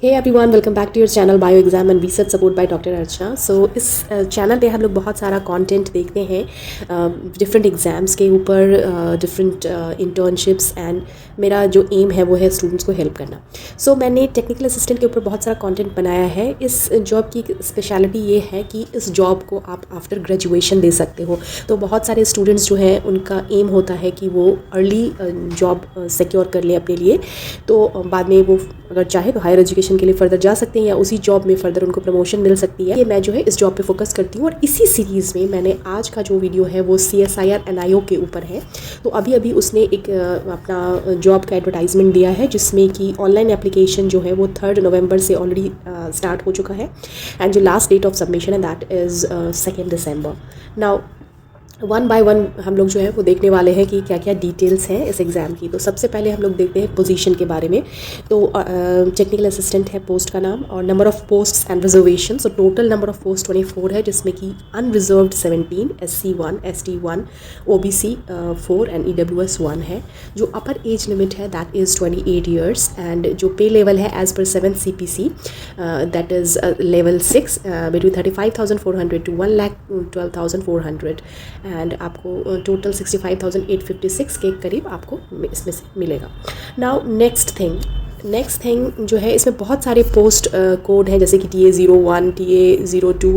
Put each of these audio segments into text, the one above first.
Hey everyone, welcome back to your channel bio exam and research support by doctor Archana. So इस channel पे हम लोग बहुत सारा कंटेंट देखते हैं डिफरेंट एग्ज़ाम्स के ऊपर, डिफरेंट इंटर्नशिप्स, एंड मेरा जो एम है वो है स्टूडेंट्स को हेल्प करना। सो मैंने टेक्निकल असिस्टेंट के ऊपर बहुत सारा कंटेंट बनाया है। इस जॉब की स्पेशलिटी ये है कि इस जॉब को आप आफ्टर ग्रेजुएशन दे सकते हो। तो बहुत सारे स्टूडेंट्स जो हैं उनका एम होता है कि वो अर्ली जॉब सिक्योर कर लें अपने लिए, तो बाद में वो अगर चाहे तो हायर एजुकेशन के लिए फर्दर जा सकते हैं या उसी जॉब में फर्दर उनको प्रमोशन मिल सकती है। ये मैं जो है इस जॉब पे फोकस करती हूँ और इसी सीरीज़ में मैंने आज का जो वीडियो है वो CSIR NIO के ऊपर है। तो अभी उसने एक अपना जॉब का एडवर्टाइजमेंट दिया है जिसमें कि ऑनलाइन एप्लीकेशन जो है वो 3 नवंबर से ऑलरेडी स्टार्ट हो चुका है एंड जो लास्ट डेट ऑफ सबमिशन है that is 2 December. Now one by one हम लोग जो है वो देखने वाले हैं कि क्या क्या डिटेल्स हैं इस एग्ज़ाम की। तो सबसे पहले हम लोग देखते हैं पोजीशन के बारे में। तो टेक्निकल असिस्टेंट है पोस्ट का नाम, और number of posts and reservation. So total number of post 24 है, जिसमें कि unreserved 17, SC 1, ST 1, OBC 4 and EWS 1 है। जो अपर एज लिमिट है दैट इज़ 28 ईयर्स, एंड जो पे लेवल है as per 7 CPC that is level 6 between 35,400 to 1,12,400, and आपको total 65,856 के करीब आपको इसमें से मिलेगा। नाउ नेक्स्ट थिंग जो है, इसमें बहुत सारे पोस्ट कोड हैं, जैसे कि TA01, TA02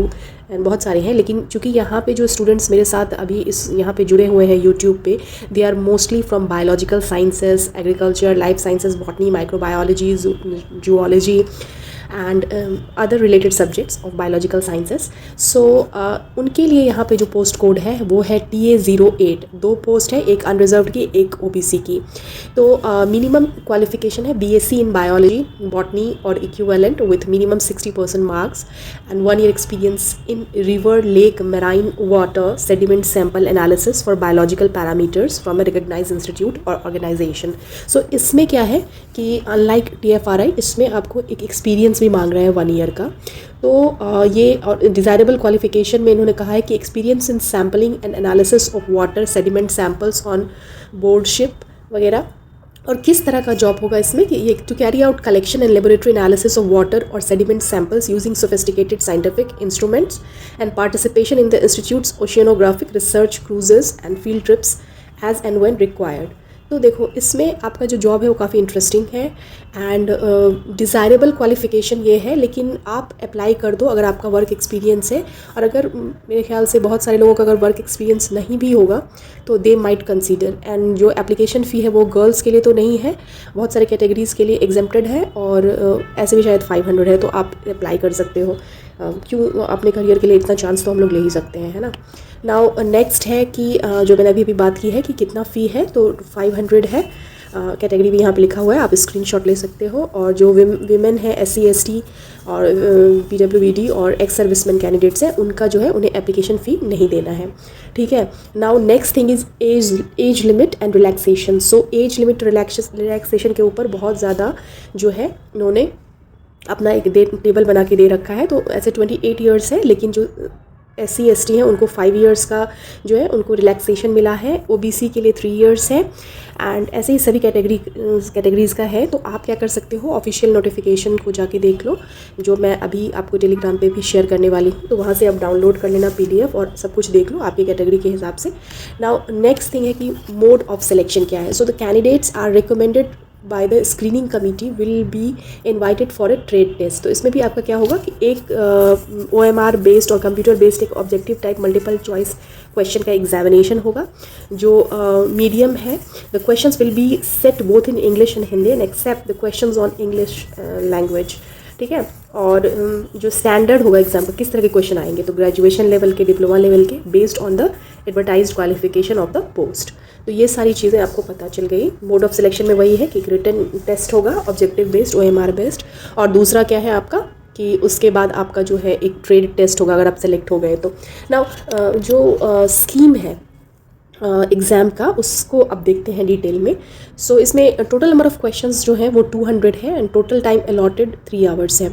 एंड बहुत सारे हैं। लेकिन चूँकि यहाँ पे जो स्टूडेंट्स मेरे साथ अभी यहाँ पे जुड़े हुए हैं यूट्यूब पे, they are mostly from biological sciences, agriculture, life sciences, botany, microbiology, zoology and other related subjects of biological sciences. So उनके लिए यहाँ पे जो पोस्ट कोड है वो है TA08। 2 पोस्ट है, एक अनरिजर्व्ड की, एक OBC की। तो मिनिमम क्वालिफिकेशन है BSc इन बायोलॉजी, बॉटनी और equivalent with minimum 60% marks and 1 year experience in river, lake, marine water sediment sample analysis for biological parameters from a recognize institute और organisation. So इसमें क्या है कि unlike TFRI, इसमें आपको एक एक्सपीरियंस भी मांग रहे हैं 1 ईयर का। तो ये और डिज़ायरेबल क्वालिफिकेशन में इन्होंने कहा है कि experience in sampling and analysis of water sediment samples on board ship वगैरह। और किस तरह का जॉब होगा इसमें कि ये to carry out collection and laboratory analysis of water और sediment samples using sophisticated scientific instruments and participation in the institutes oceanographic research cruises and field trips as and when required. तो देखो, इसमें आपका जो जॉब है वो काफ़ी interesting है एंड डिज़ायरेबल क्वालिफ़िकेशन ये है, लेकिन आप अप्लाई कर दो अगर आपका वर्क एक्सपीरियंस है। और अगर मेरे ख्याल से बहुत सारे लोगों का अगर वर्क एक्सपीरियंस नहीं भी होगा तो दे माइट कंसीडर। एंड जो एप्लीकेशन फ़ी है वो गर्ल्स के लिए तो नहीं है, बहुत सारे कैटेगरीज़ के लिए एग्जेम्प्टेड है, और ऐसे भी शायद 500 है, तो आप अप्लाई कर सकते हो। क्यों, अपने करियर के लिए इतना चांस तो हम लोग ले ही सकते हैं, है ना। नाउ नेक्स्ट है कि जो मैंने अभी बात की है कि कितना फ़ी है, तो 500 है। कैटेगरी भी यहाँ पे लिखा हुआ है, आप स्क्रीनशॉट ले सकते हो। और जो विमेन है, SC ST और PWBD और एक्स सर्विसमैन कैंडिडेट्स हैं, उनका जो है उन्हें एप्लीकेशन फ़ी नहीं देना है, ठीक है। Now next thing is age limit and relaxation. So age limit relaxation के ऊपर बहुत ज़्यादा जो है उन्होंने अपना एक टेबल बना के दे रखा है। तो ऐसे 28 ईयर्स है, लेकिन जो SC ST हैं उनको 5 ईयर्स का जो है उनको रिलैक्सेशन मिला है। OBC के लिए 3 ईयर्स है, एंड ऐसे ही सभी कैटेगरीज़ का है। तो आप क्या कर सकते हो, ऑफिशियल नोटिफिकेशन को जाके देख लो, जो मैं अभी आपको टेलीग्राम पे भी शेयर करने वाली हूँ। तो वहाँ से आप डाउनलोड कर लेना PDF और सब कुछ देख लो आपकी कैटेगरी के हिसाब से। नाउ नेक्स्ट थिंग है कि मोड ऑफ सिलेक्शन क्या है। So the candidates are recommended by the screening committee will be invited for a trade test. तो इसमें भी आपका क्या होगा कि एक OMR बेस्ड और कंप्यूटर बेस्ड एक objective type multiple choice question का एग्जामिनेशन होगा, जो मीडियम है। The questions will be set both in English and Hindi and except the questions on English language, ठीक है। और जो स्टैंडर्ड होगा एग्जाम का, किस तरह के क्वेश्चन आएंगे, तो ग्रेजुएशन लेवल के, डिप्लोमा लेवल के, based on the advertised qualification of the post. तो ये सारी चीज़ें आपको पता चल गई। मोड ऑफ सिलेक्शन में वही है कि एक रिटन टेस्ट होगा ऑब्जेक्टिव बेस्ड, OMR बेस्ड, और दूसरा क्या है आपका कि उसके बाद आपका जो है एक ट्रेड टेस्ट होगा अगर आप सेलेक्ट हो गए तो। नाउ जो स्कीम है एग्ज़ाम का, उसको अब देखते हैं डिटेल में। सो इसमें टोटल नंबर ऑफ़ क्वेश्चंस जो हैं वो 200 है and total time allotted 3 hours है।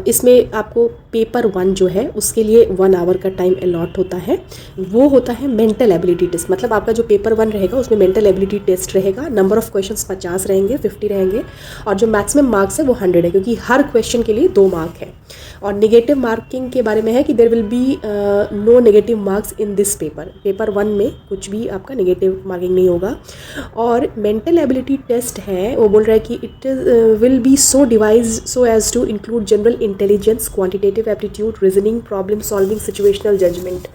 इसमें आपको पेपर 1 जो है उसके लिए 1 आवर का टाइम अलॉट होता है। वो होता है मेंटल एबिलिटी टेस्ट। मतलब आपका जो पेपर 1 रहेगा उसमें मेंटल एबिलिटी टेस्ट रहेगा। नंबर ऑफ़ क्वेश्चंस 50 रहेंगे, 50 रहेंगे, और जो मैक्सिमम मार्क्स है वो 100 है, क्योंकि हर क्वेश्चन के लिए 2 मार्क है। और नेगेटिव मार्किंग के बारे में है कि there will be no negative marks in this paper. Paper 1 में कुछ भी आपका नेगेटिव मार्किंग नहीं होगा। और मेंटल एबिलिटी टेस्ट है, वो बोल रहा है कि it will be so devised so as to include general intelligence, quantitative aptitude, reasoning, problem solving, situational judgement.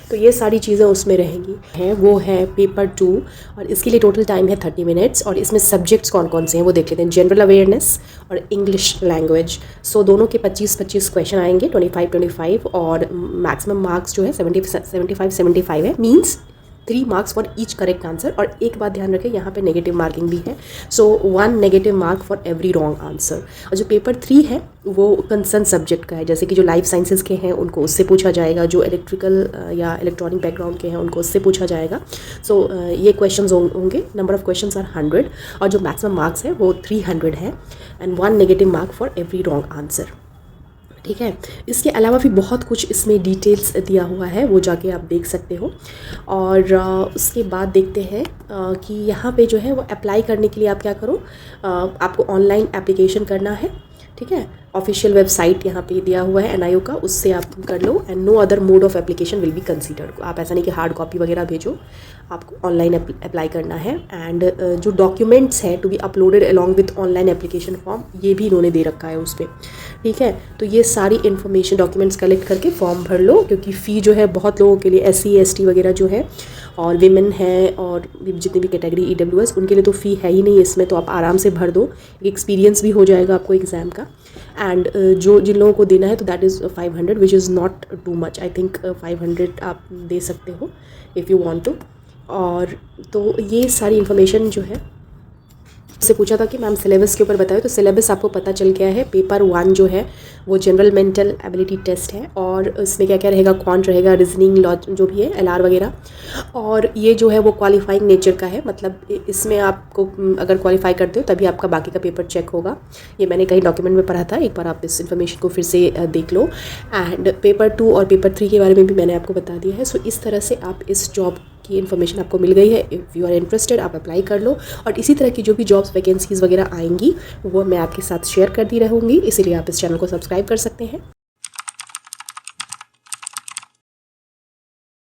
तो ये सारी चीज़ें उसमें रहेंगी। है वो है पेपर 2, और इसके लिए टोटल टाइम है 30 मिनट्स। और इसमें सब्जेक्ट्स कौन कौन से हैं वो देख लेते हैं। जनरल अवेयरनेस और इंग्लिश लैंग्वेज। सो दोनों के 25-25 क्वेश्चन आएंगे, 25-25, और मैक्सिमम मार्क्स जो है 75-75 है। Means 3 marks for each correct answer. और एक बात ध्यान रखें, यहाँ पे नेगेटिव मार्किंग भी है। सो 1 negative mark for every wrong answer. और जो पेपर 3 है वो कंसर्न सब्जेक्ट का है, जैसे कि जो लाइफ साइंसेज के हैं उनको उससे पूछा जाएगा, जो इलेक्ट्रिकल या इलेक्ट्रॉनिक बैकग्राउंड के हैं उनको उससे पूछा जाएगा। सो ये क्वेश्चंस होंगे। नंबर ऑफ क्वेश्चंस आर 100, और जो मैक्सिमम मार्क्स है वो 300 है, and 1 negative mark for every wrong answer. ठीक है। इसके अलावा भी बहुत कुछ इसमें डिटेल्स दिया हुआ है, वो जाके आप देख सकते हो। और उसके बाद देखते हैं कि यहाँ पे जो है वो अप्लाई करने के लिए आप क्या करो, आपको ऑनलाइन एप्लीकेशन करना है। ठीक है। ऑफिशियल वेबसाइट यहाँ पे दिया हुआ है NIO का, उससे आप कर लो। And no other mode of application will be considered. आप ऐसा नहीं कि हार्ड कॉपी वगैरह भेजो, आपको ऑनलाइन अप्लाई करना है। एंड जो डॉक्यूमेंट्स है to be uploaded along with online application form, ये भी इन्होंने दे रखा है उस पर। ठीक है। तो ये सारी इन्फॉर्मेशन डॉक्यूमेंट्स कलेक्ट करके फॉर्म भर लो, क्योंकि फ़ी जो है बहुत लोगों के लिए SC ST वगैरह जो है, और विमेन है, और जितनी भी कैटेगरी EWS, उनके लिए तो फ़ी है ही नहीं इसमें। तो आप आराम से भर दो, एक्सपीरियंस भी हो जाएगा आपको एग्ज़ाम का। एंड जो जिन लोगों को देना है तो that is 500, which is not too much. I think 500 आप दे सकते हो इफ़ यू वांट टू। और तो ये सारी इन्फॉर्मेशन जो है, उससे पूछा था कि मैम सिलेबस के ऊपर बताओ, तो सिलेबस आपको पता चल गया है। पेपर 1 जो है वो जनरल मेंटल एबिलिटी टेस्ट है, और इसमें क्या क्या रहेगा, क्वांट रहेगा, रीजनिंग, लॉ जो भी है, LR वगैरह। और ये जो है वो क्वालिफाइंग नेचर का है, मतलब इसमें आपको अगर क्वालिफाई करते हो तभी आपका बाकी का पेपर चेक होगा। ये मैंने कहीं डॉक्यूमेंट में पढ़ा था, एक बार आप इस इन्फॉर्मेशन को फिर से देख लो। एंड पेपर 2 और पेपर 3 के बारे में भी मैंने आपको बता दिया है। सो इस तरह से आप इस जॉब की इन्फॉर्मेशन आपको मिल गई है। इफ़ यू आर इंटरेस्टेड आप अप्लाई कर लो, और इसी तरह की जो भी जॉब्स वैकेंसीज़ वगैरह आएंगी वो मैं आपके साथ शेयर करती रहूँगी, इसीलिए आप इस चैनल को सब्सक्राइब कर सकते हैं।